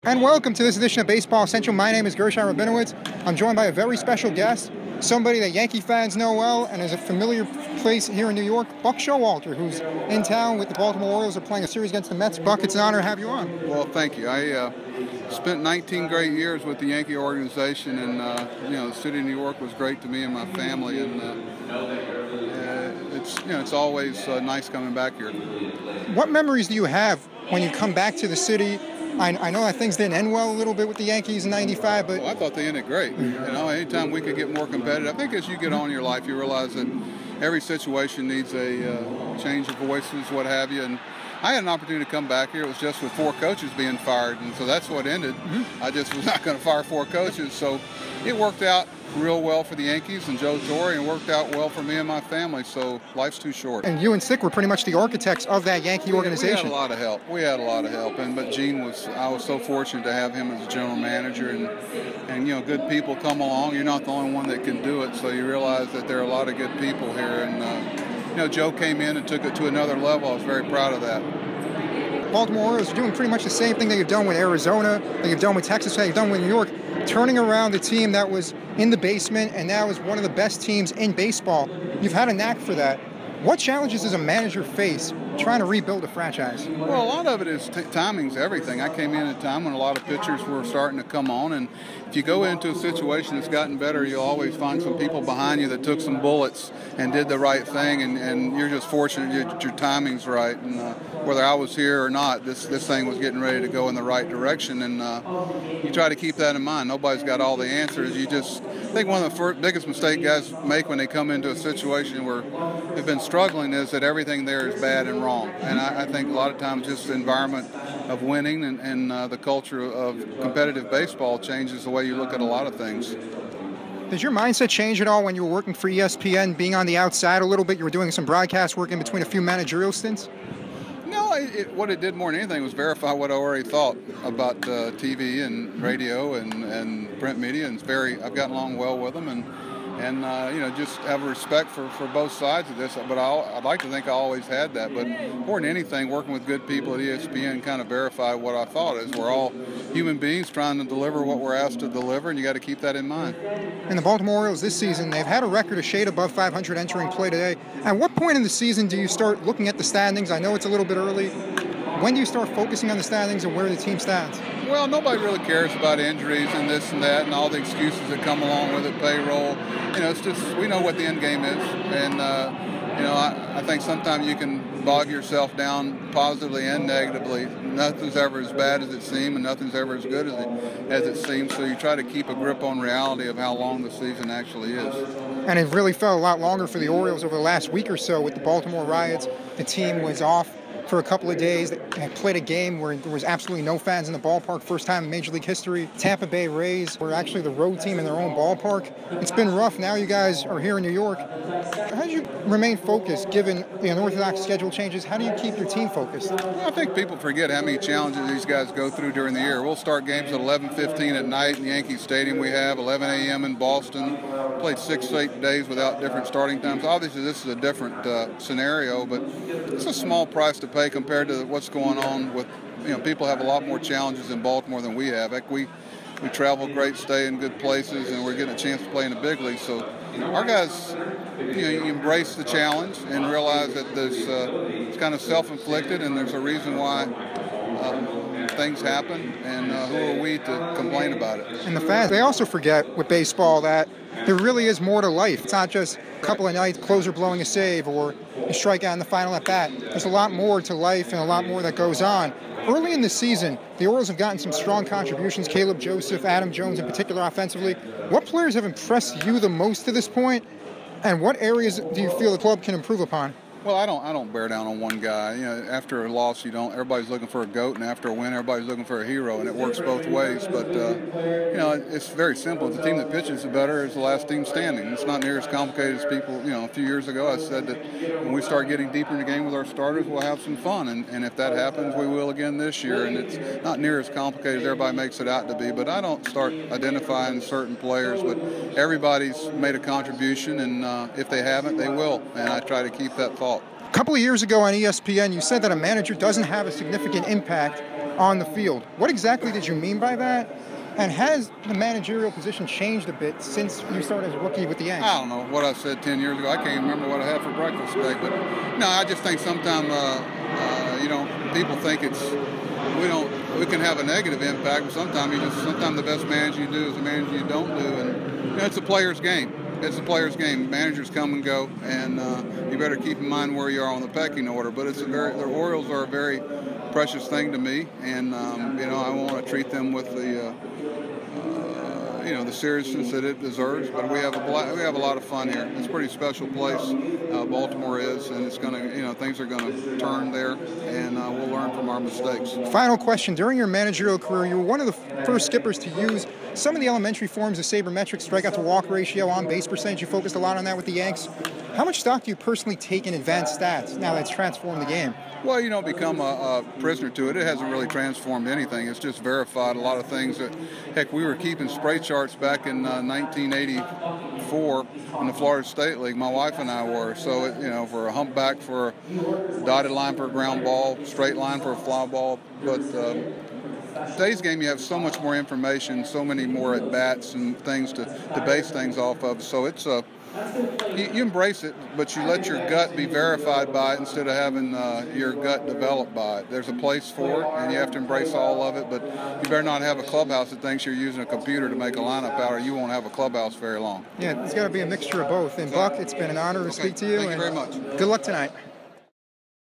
And welcome to this edition of Baseball Central. My name is Gershon Rabinowitz. I'm joined by a very special guest, somebody that Yankee fans know well and is a familiar place here in New York, Buck Showalter, who's in town with the Baltimore Orioles. They're playing a series against the Mets. Buck, it's an honor to have you on. Well, thank you. I spent 19 great years with the Yankee organization, and the city of New York was great to me and my family, and it's always nice coming back here. What memories do you have when you come back to the city? I know that things didn't end well a little bit with the Yankees in '95, but... Well, I thought they ended great. Anytime we could get more competitive. I think as you get on in your life, you realize that every situation needs a change of voices, what have you. And I had an opportunity to come back here. It was just with 4 coaches being fired, and so that's what ended. I just was not going to fire 4 coaches. So it worked out real well for the Yankees and Joe Torre, and worked out well for me and my family, so life's too short. And you and Sick were pretty much the architects of that Yankee organization. We had a lot of help. But Gene I was so fortunate to have him as a general manager, and good people come along. You're not the only one that can do it, so you realize that there are a lot of good people here, and Joe came in and took it to another level. I was very proud of that. Baltimore Orioles are doing pretty much the same thing that you've done with Arizona, that you've done with Texas, that you've done with New York, turning around the team that was in the basement and now is one of the best teams in baseball. You've had a knack for that. What challenges does a manager face trying to rebuild a franchise? Well, a lot of it is timing's everything. I came in at a time when a lot of pitchers were starting to come on, and if you go into a situation that's gotten better, you'll always find some people behind you that took some bullets and did the right thing, and you're just fortunate that your timing's right. And whether I was here or not, this thing was getting ready to go in the right direction, and you try to keep that in mind. Nobody's got all the answers. I think one of the biggest mistakes guys make when they come into a situation where they've been struggling is that everything there is bad and wrong. And I think a lot of times just the environment of winning and the culture of competitive baseball changes the way you look at a lot of things. Did your mindset change at all when you were working for ESPN, being on the outside a little bit? You were doing some broadcast work in between a few managerial stints? No, what it did more than anything was verify what I already thought about TV and radio and print media. And I've gotten along well with them, and just have a respect for both sides of this. But I'd like to think I always had that. But more than anything, working with good people at ESPN kind of verified what I thought is we're all human beings trying to deliver what we're asked to deliver, and you got to keep that in mind. And the Baltimore Orioles this season, they've had a record a shade above 500 entering play today. At what point in the season do you start looking at the standings? I know it's a little bit early. When do you start focusing on the standings and where the team stands? Well, nobody really cares about injuries and this and that and all the excuses that come along with it, payroll. It's just we know what the end game is. And, I think sometimes you can bog yourself down positively and negatively. Nothing's ever as bad as it seems, and nothing's ever as good as it seems. So you try to keep a grip on reality of how long the season actually is. And it really felt a lot longer for the Orioles over the last week or so with the Baltimore riots. The team was off for a couple of days. They played a game where there was absolutely no fans in the ballpark, first time in Major League history. Tampa Bay Rays were actually the road team in their own ballpark. It's been rough. Now you guys are here in New York. How do you remain focused given the unorthodox schedule changes? How do you keep your team focused? Well, I think people forget how many challenges these guys go through during the year. We'll start games at 11:15 at night in Yankee Stadium. We have 11 a.m. in Boston. Played 6 8 days without different starting times. Obviously, this is a different scenario, but it's a small price to pay compared to what's going on with, people have a lot more challenges in Baltimore than we have. Like we travel great, stay in good places, and we're getting a chance to play in the big league. So our guys, embrace the challenge and realize that it's kind of self-inflicted, and there's a reason why things happen, and who are we to complain about it? And the fans, they also forget with baseball that there really is more to life. It's not just a couple of nights, closer blowing a save, or a strikeout in the final at bat. There's a lot more to life and a lot more that goes on. Early in the season, the Orioles have gotten some strong contributions, Caleb Joseph, Adam Jones in particular offensively. What players have impressed you the most to this point, and what areas do you feel the club can improve upon? Well, I don't bear down on one guy. After a loss, everybody's looking for a GOAT, and after a win, everybody's looking for a hero, and it works both ways. But it's very simple. The team that pitches the better is the last team standing. It's not near as complicated as people. A few years ago, I said that when we start getting deeper in the game with our starters, we'll have some fun, and if that happens, we will again this year. And it's not near as complicated as everybody makes it out to be. But I don't start identifying certain players, but everybody's made a contribution, and if they haven't, they will. And I try to keep that thought. A couple of years ago on ESPN, you said that a manager doesn't have a significant impact on the field. What exactly did you mean by that? And has the managerial position changed a bit since you started as a rookie with the Yanks? I don't know what I said 10 years ago. I can't even remember what I had for breakfast today. But no, I just think sometimes, people think we can have a negative impact, but sometimes the best manager you do is the manager you don't do. And it's a player's game. It's a player's game. Managers come and go, and you better keep in mind where you are on the pecking order. But the Orioles are a very precious thing to me, and I want to treat them with the seriousness that it deserves. But we have a lot of fun here. It's a pretty special place. Baltimore is, and it's gonna things are gonna turn there, and we'll learn from our mistakes. Final question: during your managerial career, you were one of the first skippers to use some of the elementary forms of sabermetrics, strikeout to walk ratio, on base percentage. You focused a lot on that with the Yanks. How much stock do you personally take in advanced stats now that's transformed the game? Well, you don't become a prisoner to it. It hasn't really transformed anything. It's just verified a lot of things that, heck, we were keeping spray charts back in 1984 in the Florida State League. My wife and I were. So, for a humpback, for a dotted line for a ground ball, straight line for a fly ball. But today's game, you have so much more information, so many more at-bats and things to base things off of. So it's you embrace it, but you let your gut be verified by it instead of having your gut developed by it. There's a place for it, and you have to embrace all of it, but you better not have a clubhouse that thinks you're using a computer to make a lineup out, or you won't have a clubhouse very long. Yeah, it's got to be a mixture of both. And Buck, it's been an honor to speak to you. Thank you very much. Good luck tonight.